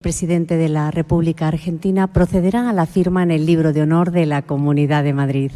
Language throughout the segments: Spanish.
Presidente de la República Argentina procederá a la firma en el Libro de Honor de la Comunidad de Madrid.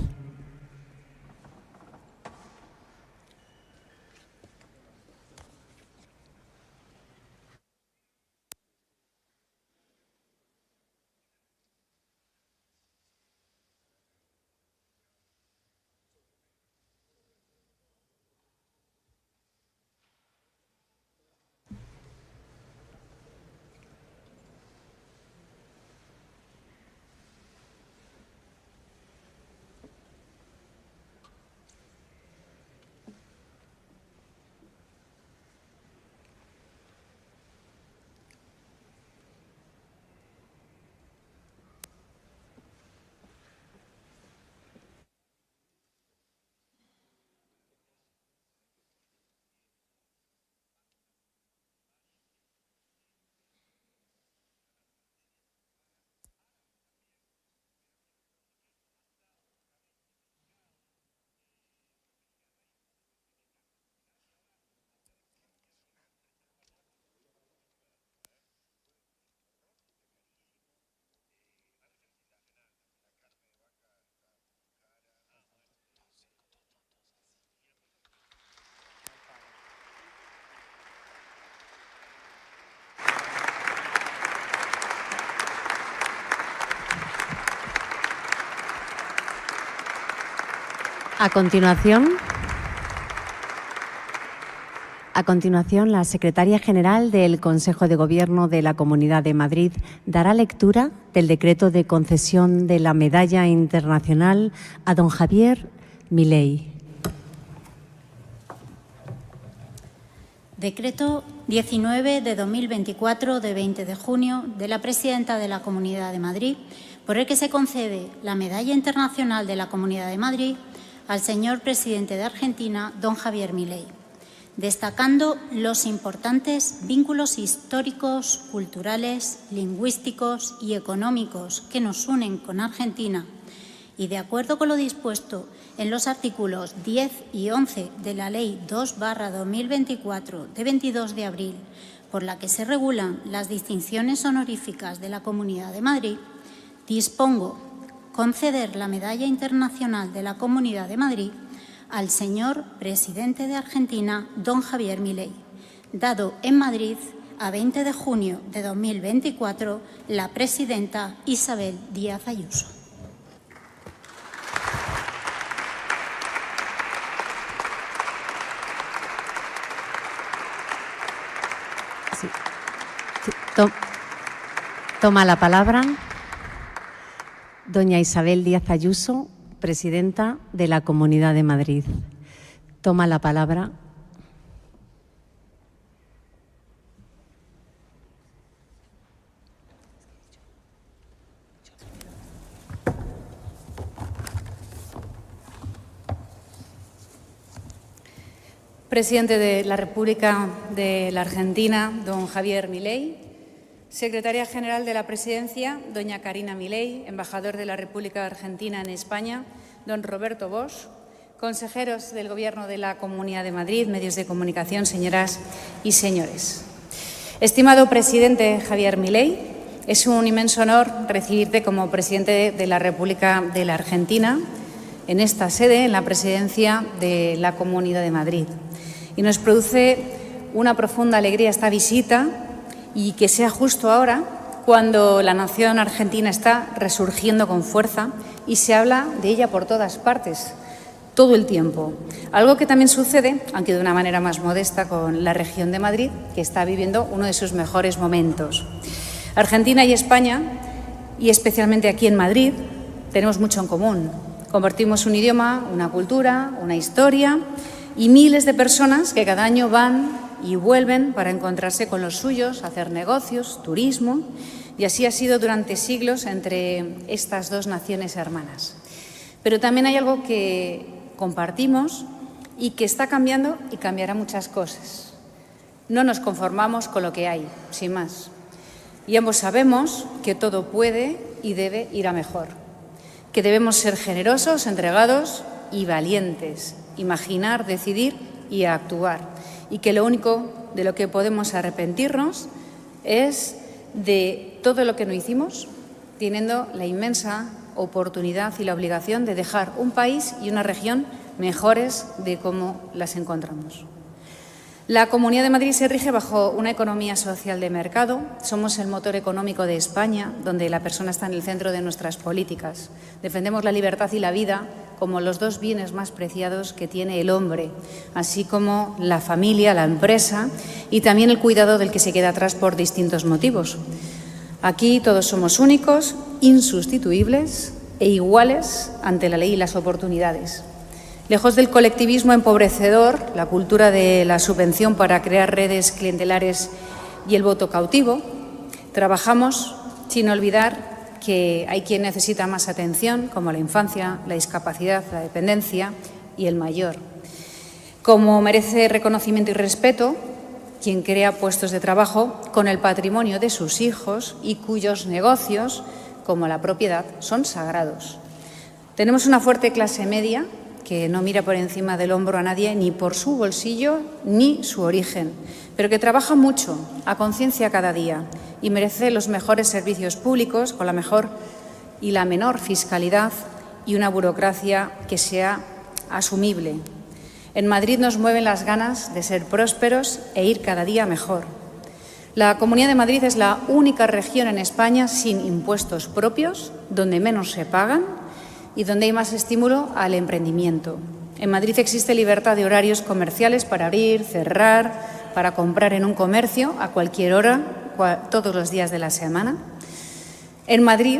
A continuación, la Secretaria General del Consejo de Gobierno de la Comunidad de Madrid dará lectura del decreto de concesión de la Medalla Internacional a don Javier Milei. Decreto 19 de 2024 de 20 de junio de la Presidenta de la Comunidad de Madrid, por el que se concede la Medalla Internacional de la Comunidad de Madrid al señor Presidente de Argentina, don Javier Milei, destacando los importantes vínculos históricos, culturales, lingüísticos y económicos que nos unen con Argentina y, de acuerdo con lo dispuesto en los artículos 10 y 11 de la Ley 2/2024 de 22 de abril, por la que se regulan las distinciones honoríficas de la Comunidad de Madrid, dispongo conceder la Medalla Internacional de la Comunidad de Madrid al señor Presidente de Argentina, don Javier Milei, dado en Madrid a 20 de junio de 2024 la Presidenta Isabel Díaz Ayuso. Sí. Toma la palabra doña Isabel Díaz Ayuso, Presidenta de la Comunidad de Madrid. Toma la palabra. Presidente de la República de la Argentina, don Javier Milei. Secretaria General de la Presidencia, doña Karina Milei. Embajador de la República Argentina en España, don Roberto Bosch. Consejeros del Gobierno de la Comunidad de Madrid, medios de comunicación, señoras y señores. Estimado presidente Javier Milei, es un inmenso honor recibirte como presidente de la República de la Argentina en esta sede, en la presidencia de la Comunidad de Madrid. Y nos produce una profunda alegría esta visita y que sea justo ahora cuando la nación argentina está resurgiendo con fuerza y se habla de ella por todas partes, todo el tiempo. Algo que también sucede, aunque de una manera más modesta, con la región de Madrid, que está viviendo uno de sus mejores momentos. Argentina y España, y especialmente aquí en Madrid, tenemos mucho en común. Compartimos un idioma, una cultura, una historia y miles de personas que cada año van y vuelven para encontrarse con los suyos, hacer negocios, turismo, y así ha sido durante siglos entre estas dos naciones hermanas. Pero también hay algo que compartimos y que está cambiando y cambiará muchas cosas. No nos conformamos con lo que hay, sin más. Y ambos sabemos que todo puede y debe ir a mejor, que debemos ser generosos, entregados y valientes, imaginar, decidir y actuar. Y que lo único de lo que podemos arrepentirnos es de todo lo que no hicimos, teniendo la inmensa oportunidad y la obligación de dejar un país y una región mejores de cómo las encontramos. La Comunidad de Madrid se rige bajo una economía social de mercado. Somos el motor económico de España, donde la persona está en el centro de nuestras políticas. Defendemos la libertad y la vida como los dos bienes más preciados que tiene el hombre, así como la familia, la empresa y también el cuidado del que se queda atrás por distintos motivos. Aquí todos somos únicos, insustituibles e iguales ante la ley y las oportunidades. Lejos del colectivismo empobrecedor, la cultura de la subvención para crear redes clientelares y el voto cautivo, trabajamos sin olvidar que hay quien necesita más atención, como la infancia, la discapacidad, la dependencia y el mayor. Como merece reconocimiento y respeto quien crea puestos de trabajo con el patrimonio de sus hijos y cuyos negocios, como la propiedad, son sagrados. Tenemos una fuerte clase media que no mira por encima del hombro a nadie, ni por su bolsillo ni su origen, pero que trabaja mucho, a conciencia cada día, y merece los mejores servicios públicos con la mejor y la menor fiscalidad y una burocracia que sea asumible. En Madrid nos mueven las ganas de ser prósperos e ir cada día mejor. La Comunidad de Madrid es la única región en España sin impuestos propios, donde menos se pagan y donde hay más estímulo al emprendimiento. En Madrid existe libertad de horarios comerciales para abrir, cerrar, para comprar en un comercio a cualquier hora, todos los días de la semana. En Madrid,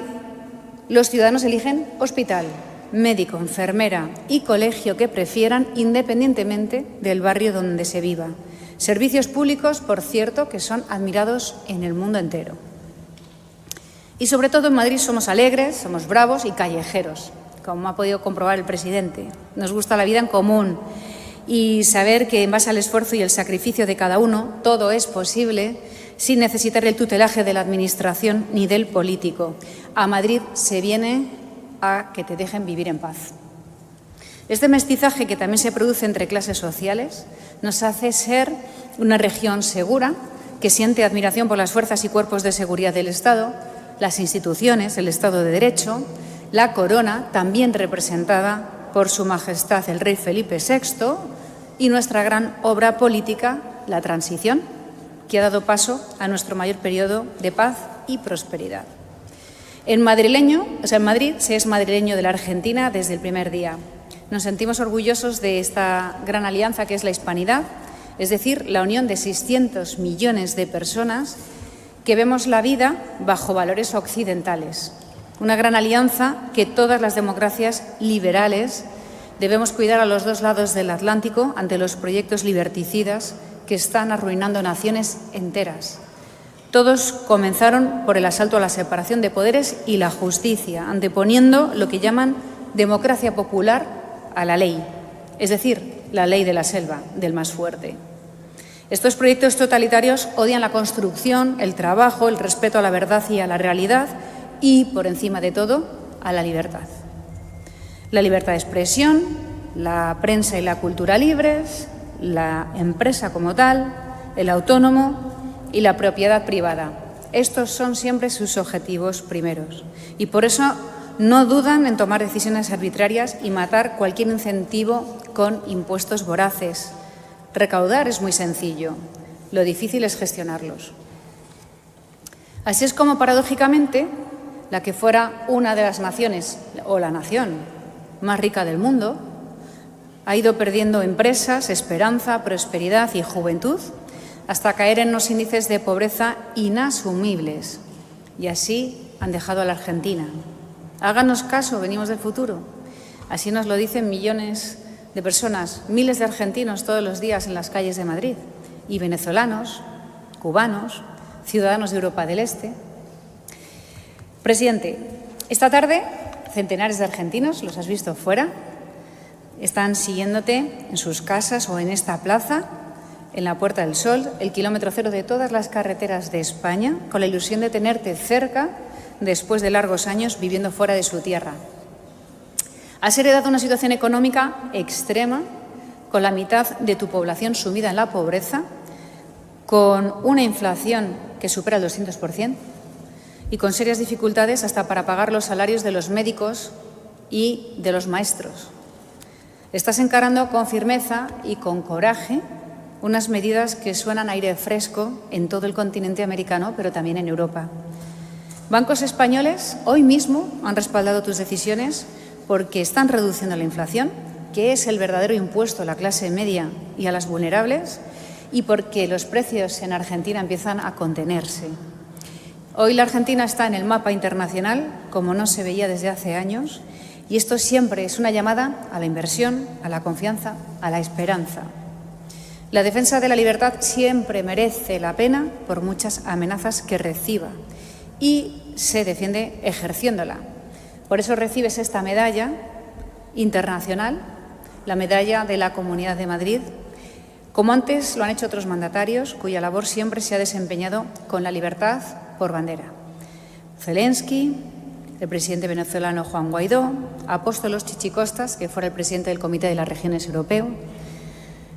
los ciudadanos eligen hospital, médico, enfermera y colegio que prefieran, independientemente del barrio donde se viva. Servicios públicos, por cierto, que son admirados en el mundo entero. Y sobre todo en Madrid somos alegres, somos bravos y callejeros, como ha podido comprobar el presidente. Nos gusta la vida en común y saber que en base al esfuerzo y el sacrificio de cada uno todo es posible sin necesitar el tutelaje de la Administración ni del político. A Madrid se viene a que te dejen vivir en paz. Este mestizaje que también se produce entre clases sociales nos hace ser una región segura que siente admiración por las fuerzas y cuerpos de seguridad del Estado, las instituciones, el Estado de Derecho, la corona, también representada por Su Majestad el Rey Felipe VI, y nuestra gran obra política, la transición, que ha dado paso a nuestro mayor periodo de paz y prosperidad. En Madrid se es madrileño de la Argentina desde el primer día. Nos sentimos orgullosos de esta gran alianza que es la hispanidad, es decir, la unión de 600 millones de personas que vemos la vida bajo valores occidentales. Una gran alianza que todas las democracias liberales debemos cuidar a los dos lados del Atlántico ante los proyectos liberticidas que están arruinando naciones enteras. Todos comenzaron por el asalto a la separación de poderes y la justicia, anteponiendo lo que llaman democracia popular a la ley, es decir, la ley de la selva, del más fuerte. Estos proyectos totalitarios odian la construcción, el trabajo, el respeto a la verdad y a la realidad y, por encima de todo, a la libertad. La libertad de expresión, la prensa y la cultura libres, la empresa como tal, el autónomo y la propiedad privada. Estos son siempre sus objetivos primeros y por eso no dudan en tomar decisiones arbitrarias y matar cualquier incentivo con impuestos voraces. Recaudar es muy sencillo, lo difícil es gestionarlos. Así es como, paradójicamente, la que fuera una de las naciones, o la nación más rica del mundo, ha ido perdiendo empresas, esperanza, prosperidad y juventud, hasta caer en unos índices de pobreza inasumibles. Y así han dejado a la Argentina. Háganos caso, venimos del futuro. Así nos lo dicen millones de personas, miles de argentinos todos los días en las calles de Madrid, y venezolanos, cubanos, ciudadanos de Europa del Este. Presidente, esta tarde centenares de argentinos, los has visto fuera, están siguiéndote en sus casas o en esta plaza, en la Puerta del Sol, el kilómetro cero de todas las carreteras de España, con la ilusión de tenerte cerca después de largos años viviendo fuera de su tierra. Has heredado una situación económica extrema, con la mitad de tu población sumida en la pobreza, con una inflación que supera el 200%, y con serias dificultades hasta para pagar los salarios de los médicos y de los maestros. Estás encarando con firmeza y con coraje unas medidas que suenan a aire fresco en todo el continente americano, pero también en Europa. Bancos españoles hoy mismo han respaldado tus decisiones porque están reduciendo la inflación, que es el verdadero impuesto a la clase media y a las vulnerables, y porque los precios en Argentina empiezan a contenerse. Hoy la Argentina está en el mapa internacional como no se veía desde hace años, y esto siempre es una llamada a la inversión, a la confianza, a la esperanza. La defensa de la libertad siempre merece la pena por muchas amenazas que reciba y se defiende ejerciéndola. Por eso recibes esta medalla internacional, la medalla de la Comunidad de Madrid, como antes lo han hecho otros mandatarios cuya labor siempre se ha desempeñado con la libertad por bandera. Zelensky, el presidente venezolano Juan Guaidó, Apóstolos Chichicostas, que fuera el presidente del Comité de las Regiones Europeo,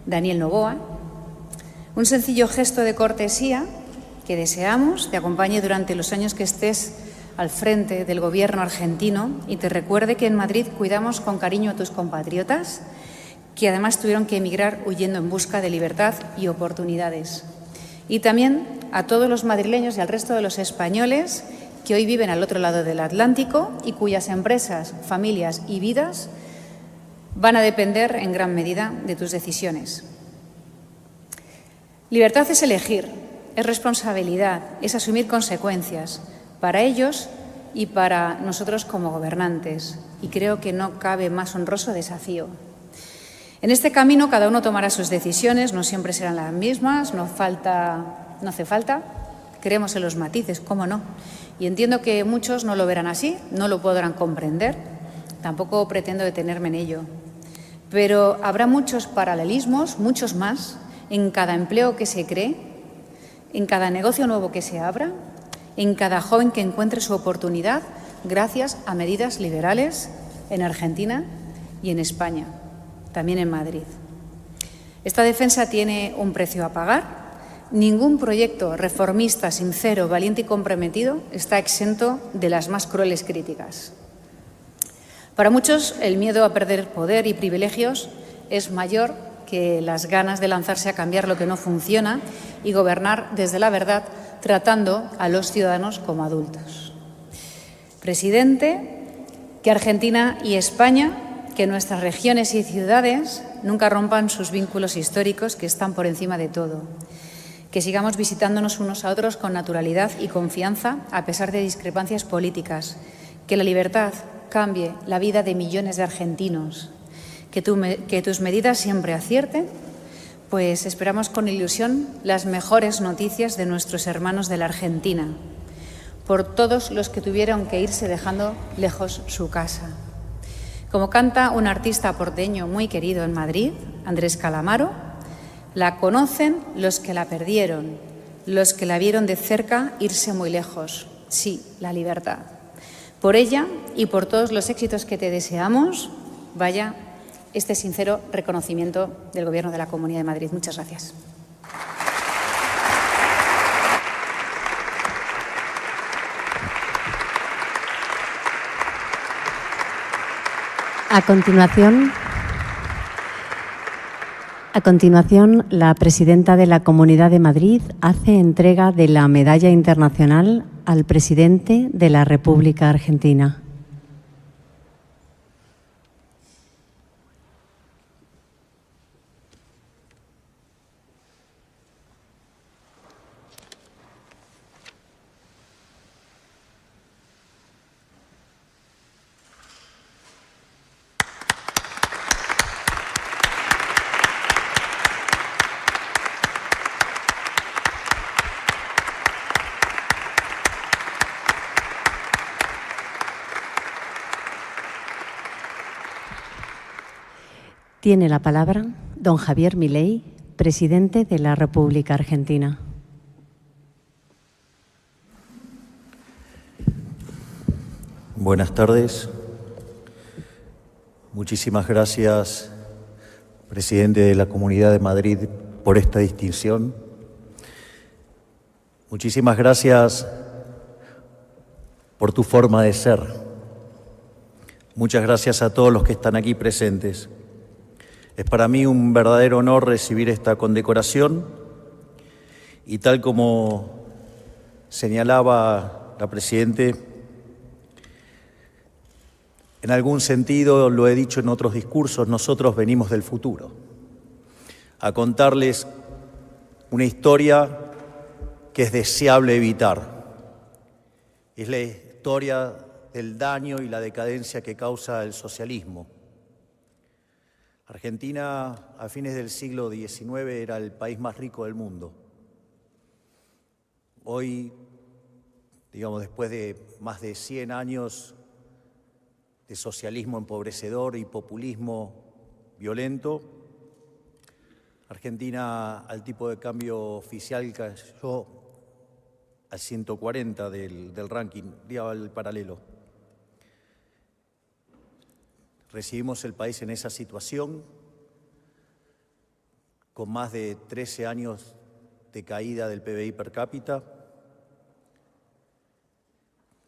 Daniel Noboa. Un sencillo gesto de cortesía que deseamos te acompañe durante los años que estés al frente del Gobierno argentino y te recuerde que en Madrid cuidamos con cariño a tus compatriotas, que además tuvieron que emigrar huyendo en busca de libertad y oportunidades. Y también a todos los madrileños y al resto de los españoles que hoy viven al otro lado del Atlántico y cuyas empresas, familias y vidas van a depender en gran medida de tus decisiones. Libertad es elegir, es responsabilidad, es asumir consecuencias para ellos y para nosotros como gobernantes. Y creo que no cabe más honroso desafío. En este camino cada uno tomará sus decisiones, no siempre serán las mismas, no hace falta. Creemos en los matices, cómo no. Y entiendo que muchos no lo verán así, no lo podrán comprender. Tampoco pretendo detenerme en ello. Pero habrá muchos paralelismos, muchos más, en cada empleo que se cree, en cada negocio nuevo que se abra, en cada joven que encuentre su oportunidad gracias a medidas liberales en Argentina y en España, también en Madrid. Esta defensa tiene un precio a pagar. Ningún proyecto reformista, sincero, valiente y comprometido está exento de las más crueles críticas. Para muchos, el miedo a perder poder y privilegios es mayor que las ganas de lanzarse a cambiar lo que no funciona y gobernar desde la verdad, tratando a los ciudadanos como adultos. Presidente, que Argentina y España, que nuestras regiones y ciudades nunca rompan sus vínculos históricos que están por encima de todo. Que sigamos visitándonos unos a otros con naturalidad y confianza a pesar de discrepancias políticas. Que la libertad cambie la vida de millones de argentinos. Que tus medidas siempre acierten, pues esperamos con ilusión las mejores noticias de nuestros hermanos de la Argentina, por todos los que tuvieron que irse dejando lejos su casa. Como canta un artista porteño muy querido en Madrid, Andrés Calamaro, la conocen los que la perdieron, los que la vieron de cerca irse muy lejos. Sí, la libertad. Por ella y por todos los éxitos que te deseamos, vaya este sincero reconocimiento del Gobierno de la Comunidad de Madrid. Muchas gracias. A continuación, la presidenta de la Comunidad de Madrid hace entrega de la Medalla Internacional al presidente de la República Argentina. Tiene la palabra don Javier Milei, presidente de la República Argentina. Buenas tardes. Muchísimas gracias, presidente de la Comunidad de Madrid, por esta distinción. Muchísimas gracias por tu forma de ser. Muchas gracias a todos los que están aquí presentes. Es para mí un verdadero honor recibir esta condecoración y tal como señalaba la Presidente, en algún sentido, lo he dicho en otros discursos, nosotros venimos del futuro a contarles una historia que es deseable evitar. Es la historia del daño y la decadencia que causa el socialismo. Argentina, a fines del siglo XIX, era el país más rico del mundo. Hoy, digamos, después de más de 100 años de socialismo empobrecedor y populismo violento, Argentina, al tipo de cambio oficial, cayó al 140 del ranking, día el paralelo. Recibimos el país en esa situación, con más de 13 años de caída del PBI per cápita,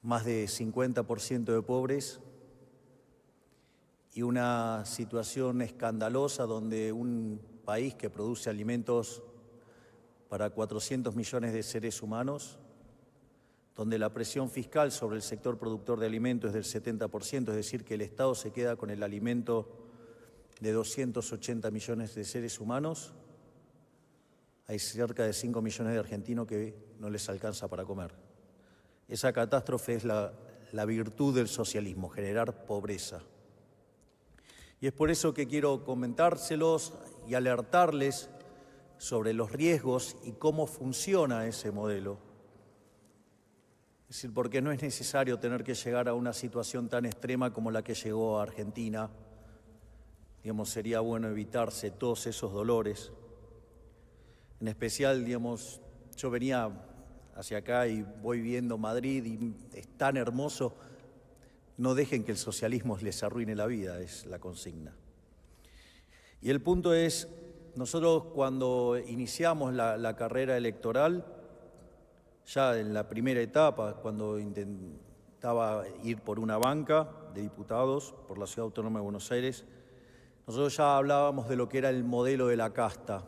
más de 50% de pobres y una situación escandalosa donde un país que produce alimentos para 400 millones de seres humanos, donde la presión fiscal sobre el sector productor de alimentos es del 70%, es decir, que el Estado se queda con el alimento de 280 millones de seres humanos, hay cerca de 5 millones de argentinos que no les alcanza para comer. Esa catástrofe es la virtud del socialismo, generar pobreza. Y es por eso que quiero comentárselos y alertarles sobre los riesgos y cómo funciona ese modelo. Es decir, porque no es necesario tener que llegar a una situación tan extrema como la que llegó a Argentina. Digamos, sería bueno evitarse todos esos dolores. En especial, digamos, yo venía hacia acá y voy viendo Madrid y es tan hermoso. No dejen que el socialismo les arruine la vida, es la consigna. Y el punto es, nosotros cuando iniciamos la carrera electoral, ya en la primera etapa, cuando intentaba ir por una banca de diputados por la Ciudad Autónoma de Buenos Aires, nosotros ya hablábamos de lo que era el modelo de la casta.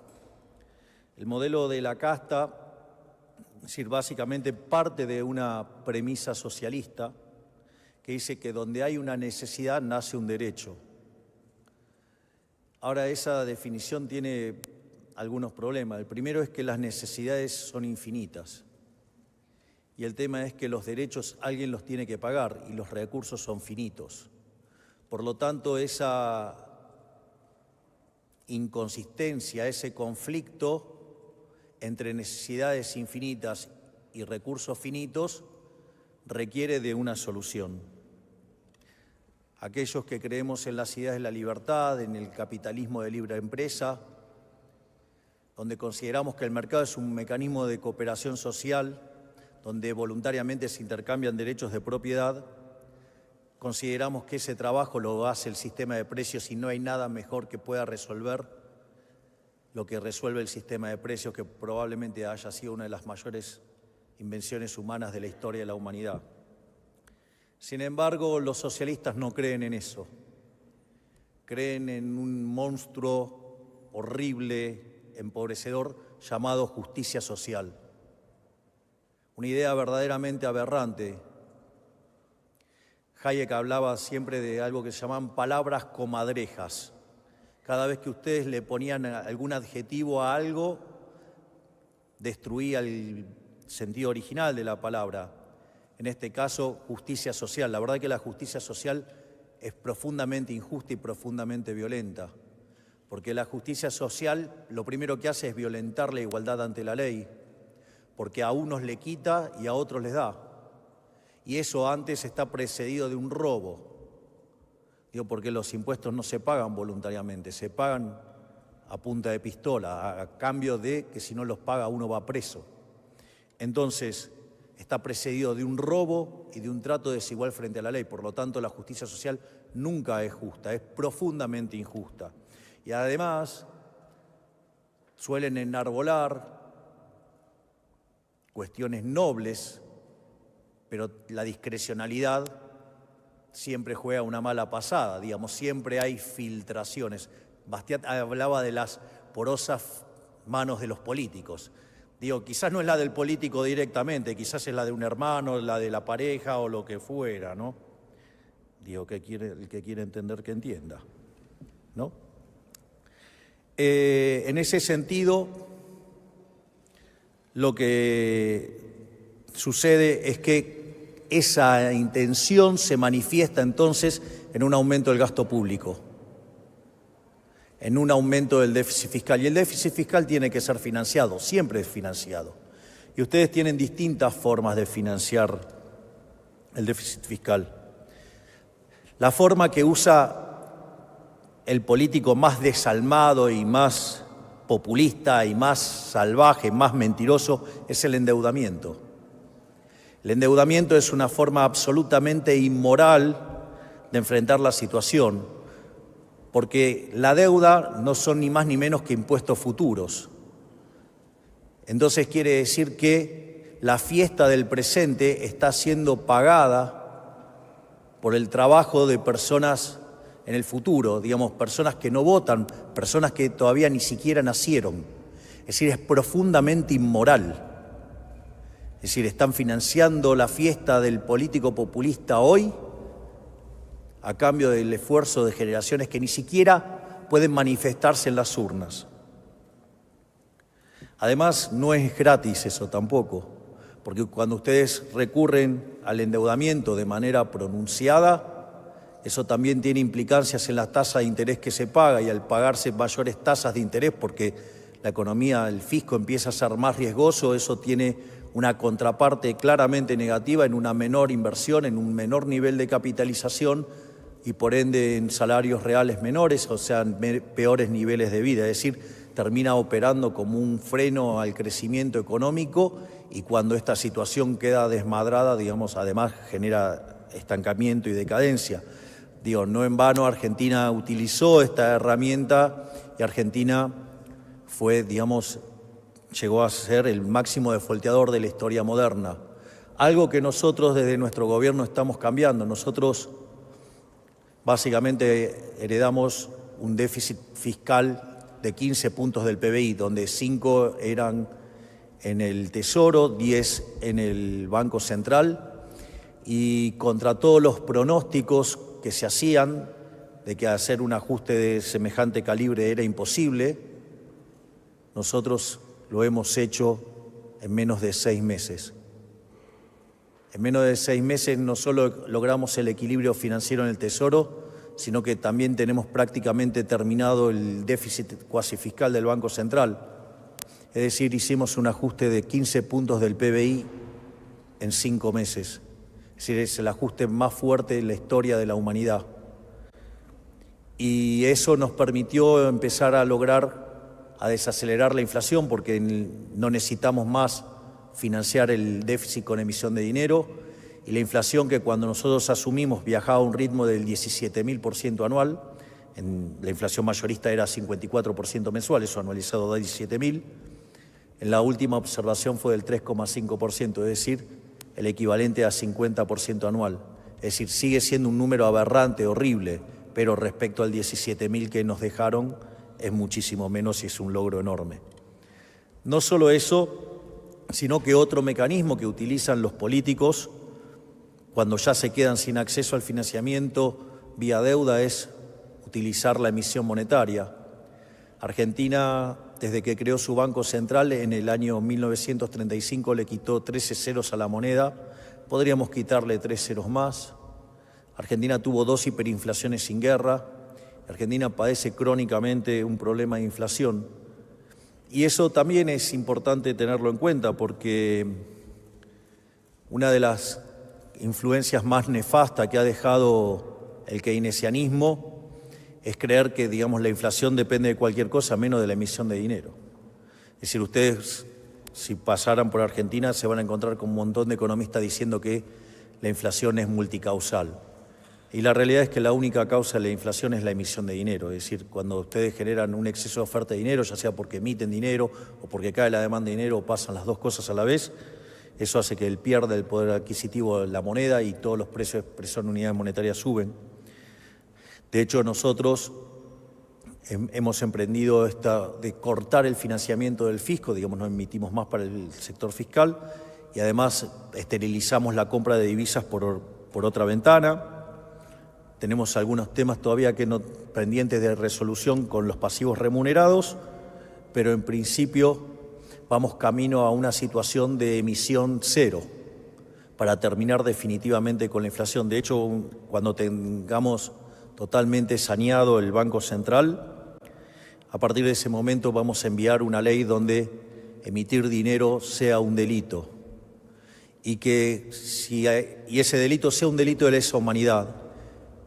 El modelo de la casta, es decir, básicamente parte de una premisa socialista que dice que donde hay una necesidad nace un derecho. Ahora, esa definición tiene algunos problemas. El primero es que las necesidades son infinitas. Y el tema es que los derechos alguien los tiene que pagar y los recursos son finitos. Por lo tanto, esa inconsistencia, ese conflicto entre necesidades infinitas y recursos finitos requiere de una solución. Aquellos que creemos en las ideas de la libertad, en el capitalismo de libre empresa, donde consideramos que el mercado es un mecanismo de cooperación social, donde voluntariamente se intercambian derechos de propiedad, consideramos que ese trabajo lo hace el sistema de precios y no hay nada mejor que pueda resolver lo que resuelve el sistema de precios, que probablemente haya sido una de las mayores invenciones humanas de la historia de la humanidad. Sin embargo, los socialistas no creen en eso. Creen en un monstruo horrible, empobrecedor, llamado justicia social. Una idea verdaderamente aberrante. Hayek hablaba siempre de algo que se llamaban palabras comadrejas. Cada vez que ustedes le ponían algún adjetivo a algo, destruía el sentido original de la palabra. En este caso, justicia social. La verdad que la justicia social es profundamente injusta y profundamente violenta, porque la justicia social lo primero que hace es violentar la igualdad ante la ley, porque a unos le quita y a otros les da. Y eso antes está precedido de un robo. Digo, porque los impuestos no se pagan voluntariamente, se pagan a punta de pistola, a cambio de que si no los paga uno va preso. Entonces, está precedido de un robo y de un trato desigual frente a la ley. Por lo tanto, la justicia social nunca es justa, es profundamente injusta. Y además, suelen enarbolar cuestiones nobles, pero la discrecionalidad siempre juega una mala pasada, digamos, siempre hay filtraciones. Bastiat hablaba de las porosas manos de los políticos. Digo, quizás no es la del político directamente, quizás es la de un hermano, la de la pareja o lo que fuera, ¿no? Digo, el que quiere entender que entienda, ¿no? En ese sentido, lo que sucede es que esa intención se manifiesta entonces en un aumento del gasto público, en un aumento del déficit fiscal. Y el déficit fiscal tiene que ser financiado, siempre es financiado. Y ustedes tienen distintas formas de financiar el déficit fiscal. La forma que usa el político más desalmado y más populista y más salvaje, más mentiroso, es el endeudamiento. El endeudamiento es una forma absolutamente inmoral de enfrentar la situación, porque la deuda no son ni más ni menos que impuestos futuros. Entonces quiere decir que la fiesta del presente está siendo pagada por el trabajo de personas en el futuro, digamos, personas que no votan, personas que todavía ni siquiera nacieron. Es decir, es profundamente inmoral. Es decir, están financiando la fiesta del político populista hoy a cambio del esfuerzo de generaciones que ni siquiera pueden manifestarse en las urnas. Además, no es gratis eso tampoco, porque cuando ustedes recurren al endeudamiento de manera pronunciada, eso también tiene implicancias en la tasa de interés que se paga, y al pagarse mayores tasas de interés porque la economía, el fisco empieza a ser más riesgoso, eso tiene una contraparte claramente negativa en una menor inversión, en un menor nivel de capitalización y por ende en salarios reales menores, o sea, en peores niveles de vida. Es decir, termina operando como un freno al crecimiento económico, y cuando esta situación queda desmadrada, digamos, además genera estancamiento y decadencia. Digo, no en vano Argentina utilizó esta herramienta y Argentina fue, digamos, llegó a ser el máximo defolteador de la historia moderna. Algo que nosotros desde nuestro gobierno estamos cambiando. Nosotros básicamente heredamos un déficit fiscal de 15 puntos del PBI, donde 5 eran en el Tesoro, 10 en el Banco Central, y contra todos los pronósticos que se hacían de que hacer un ajuste de semejante calibre era imposible, nosotros lo hemos hecho en menos de 6 meses. En menos de 6 meses no solo logramos el equilibrio financiero en el Tesoro, sino que también tenemos prácticamente terminado el déficit cuasi fiscal del Banco Central. Es decir, hicimos un ajuste de 15 puntos del PBI en 5 meses. Es decir, es el ajuste más fuerte en la historia de la humanidad. Y eso nos permitió empezar a lograr, a desacelerar la inflación, porque no necesitamos más financiar el déficit con emisión de dinero, y la inflación, que cuando nosotros asumimos viajaba a un ritmo del 17.000% anual, la inflación mayorista era 54% mensual, eso anualizado da 17.000, en la última observación fue del 3,5%, es decir, el equivalente a 50% anual. Es decir, sigue siendo un número aberrante, horrible, pero respecto al 17.000 que nos dejaron es muchísimo menos y es un logro enorme. No solo eso, sino que otro mecanismo que utilizan los políticos cuando ya se quedan sin acceso al financiamiento vía deuda es utilizar la emisión monetaria. Argentina, desde que creó su Banco Central en el año 1935, le quitó 13 ceros a la moneda, podríamos quitarle 3 ceros más. Argentina tuvo 2 hiperinflaciones sin guerra. Argentina padece crónicamente un problema de inflación. Y eso también es importante tenerlo en cuenta, porque una de las influencias más nefastas que ha dejado el keynesianismo es creer que, digamos, la inflación depende de cualquier cosa menos de la emisión de dinero. Es decir, ustedes, si pasaran por Argentina, se van a encontrar con un montón de economistas diciendo que la inflación es multicausal. Y la realidad es que la única causa de la inflación es la emisión de dinero. Es decir, cuando ustedes generan un exceso de oferta de dinero, ya sea porque emiten dinero o porque cae la demanda de dinero o pasan las dos cosas a la vez, Eso hace que él pierda el poder adquisitivo de la moneda y todos los precios de expresión en unidades monetarias suben. De hecho, nosotros hemos emprendido de cortar el financiamiento del fisco, digamos, no emitimos más para el sector fiscal y además esterilizamos la compra de divisas por otra ventana. Tenemos algunos temas todavía pendientes de resolución con los pasivos remunerados, pero en principio vamos camino a una situación de emisión cero para terminar definitivamente con la inflación. De hecho, cuando tengamos totalmente saneado el Banco Central, a partir de ese momento vamos a enviar una ley donde emitir dinero sea un delito y ese delito sea un delito de lesa humanidad.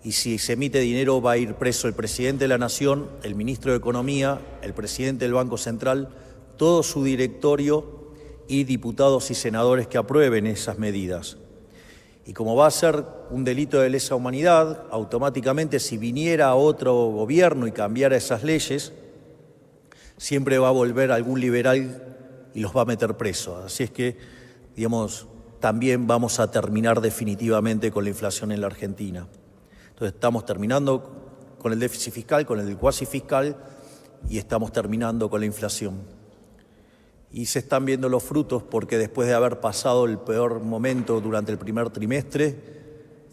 Y si se emite dinero va a ir preso el presidente de la Nación, el ministro de Economía, el presidente del Banco Central, todo su directorio y diputados y senadores que aprueben esas medidas. Y como va a ser un delito de lesa humanidad, automáticamente si viniera otro gobierno y cambiara esas leyes, siempre va a volver algún liberal y los va a meter presos. Así es que, digamos, también vamos a terminar definitivamente con la inflación en la Argentina. Entonces estamos terminando con el déficit fiscal, con el cuasi fiscal y estamos terminando con la inflación. Y se están viendo los frutos porque después de haber pasado el peor momento durante el primer trimestre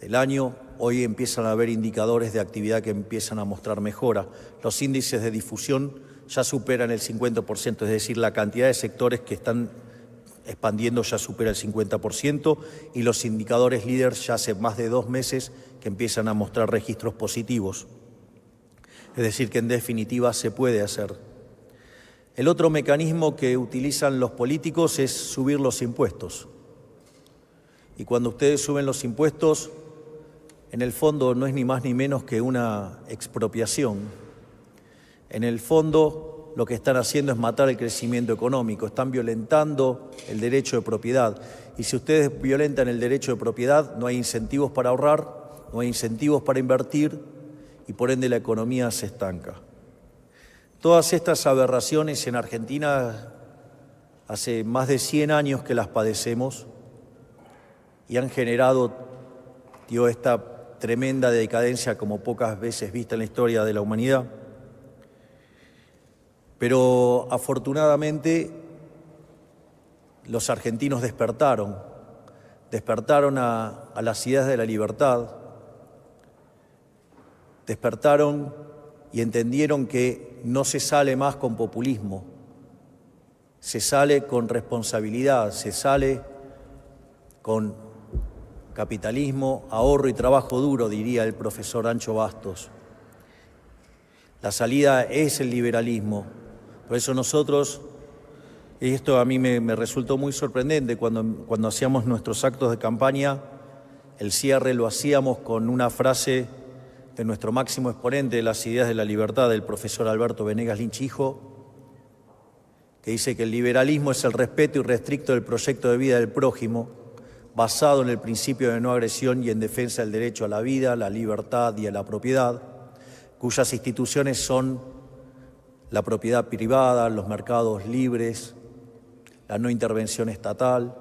del año, hoy empiezan a haber indicadores de actividad que empiezan a mostrar mejora. Los índices de difusión ya superan el 50%, es decir, la cantidad de sectores que están expandiendo ya supera el 50% y los indicadores líderes ya hace más de 2 meses que empiezan a mostrar registros positivos. Es decir, que en definitiva se puede hacer. El otro mecanismo que utilizan los políticos es subir los impuestos. Y cuando ustedes suben los impuestos, en el fondo no es ni más ni menos que una expropiación. En el fondo lo que están haciendo es matar el crecimiento económico, están violentando el derecho de propiedad. Y si ustedes violentan el derecho de propiedad, no hay incentivos para ahorrar, no hay incentivos para invertir y por ende la economía se estanca. Todas estas aberraciones en Argentina hace más de 100 años que las padecemos y han generado esta tremenda decadencia como pocas veces vista en la historia de la humanidad. Pero afortunadamente los argentinos despertaron a las ideas de la libertad, despertaron y entendieron que no se sale más con populismo, se sale con responsabilidad, se sale con capitalismo, ahorro y trabajo duro, diría el profesor Ancho Bastos. La salida es el liberalismo. Por eso nosotros, y esto a mí me resultó muy sorprendente, cuando hacíamos nuestros actos de campaña, el cierre lo hacíamos con una frase de nuestro máximo exponente de las ideas de la libertad, del profesor Alberto Venegas Lynch hijo, que dice que el liberalismo es el respeto irrestricto del proyecto de vida del prójimo, basado en el principio de no agresión y en defensa del derecho a la vida, a la libertad y a la propiedad, cuyas instituciones son la propiedad privada, los mercados libres, la no intervención estatal,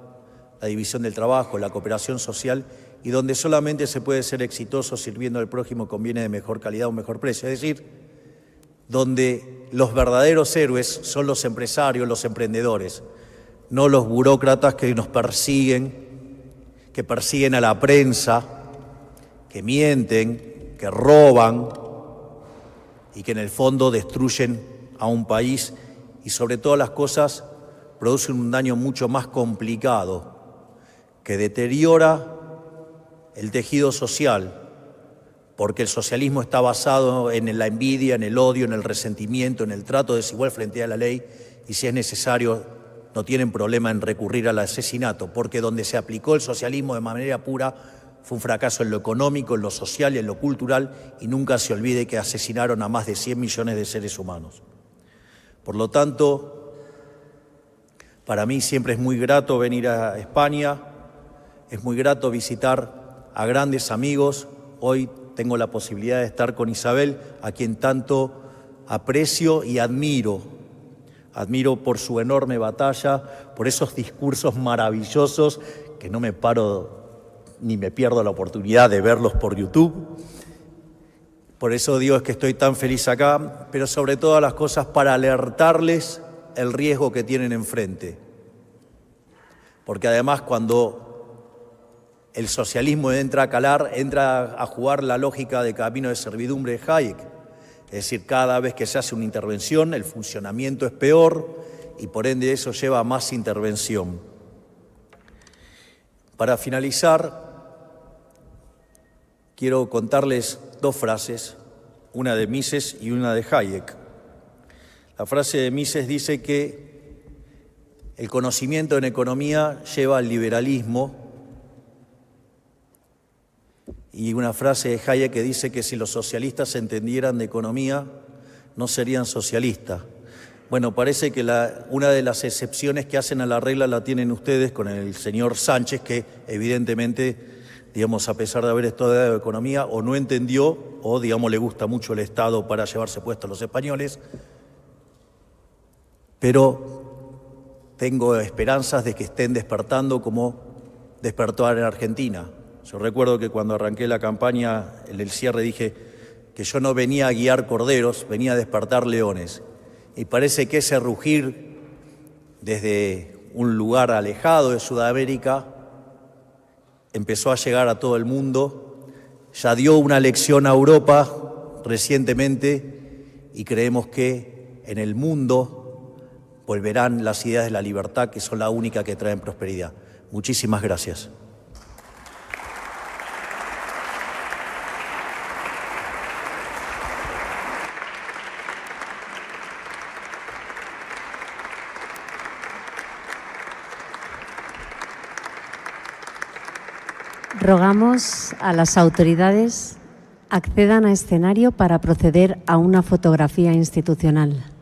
la división del trabajo, la cooperación social y donde solamente se puede ser exitoso sirviendo al prójimo con bienes de mejor calidad o mejor precio. Es decir, donde los verdaderos héroes son los empresarios, los emprendedores, no los burócratas que nos persiguen, que persiguen a la prensa, que mienten, que roban y que en el fondo destruyen a un país y sobre todas las cosas producen un daño mucho más complicado que deteriora el tejido social, porque el socialismo está basado en la envidia, en el odio, en el resentimiento, en el trato desigual frente a la ley y si es necesario no tienen problema en recurrir al asesinato, porque donde se aplicó el socialismo de manera pura fue un fracaso en lo económico, en lo social y en lo cultural y nunca se olvide que asesinaron a más de 100 millones de seres humanos. Por lo tanto, para mí siempre es muy grato venir a España, es muy grato visitar a grandes amigos. Hoy tengo la posibilidad de estar con Isabel, a quien tanto aprecio y admiro. admiro por su enorme batalla, por esos discursos maravillosos que no me paro ni me pierdo la oportunidad de verlos por YouTube. Por eso digo es que estoy tan feliz acá, pero sobre todas las cosas para alertarles el riesgo que tienen enfrente. Porque además cuando el socialismo entra a calar, entra a jugar la lógica de camino de servidumbre de Hayek. Es decir, cada vez que se hace una intervención, el funcionamiento es peor y por ende eso lleva a más intervención. Para finalizar, quiero contarles dos frases, una de Mises y una de Hayek. La frase de Mises dice que el conocimiento en economía lleva al liberalismo, y una frase de Hayek que dice que si los socialistas entendieran de economía, no serían socialistas. Bueno, parece que una de las excepciones que hacen a la regla la tienen ustedes con el señor Sánchez, que evidentemente, digamos, a pesar de haber estudiado economía, o no entendió, o, digamos, le gusta mucho el Estado para llevarse puestos los españoles, pero tengo esperanzas de que estén despertando como despertaron en Argentina. Yo recuerdo que cuando arranqué la campaña, en el cierre, dije que yo no venía a guiar corderos, venía a despertar leones. Y parece que ese rugir desde un lugar alejado de Sudamérica empezó a llegar a todo el mundo, ya dio una lección a Europa recientemente y creemos que en el mundo volverán las ideas de la libertad, que son la única que traen prosperidad. Muchísimas gracias. Rogamos a las autoridades accedan a escenario para proceder a una fotografía institucional.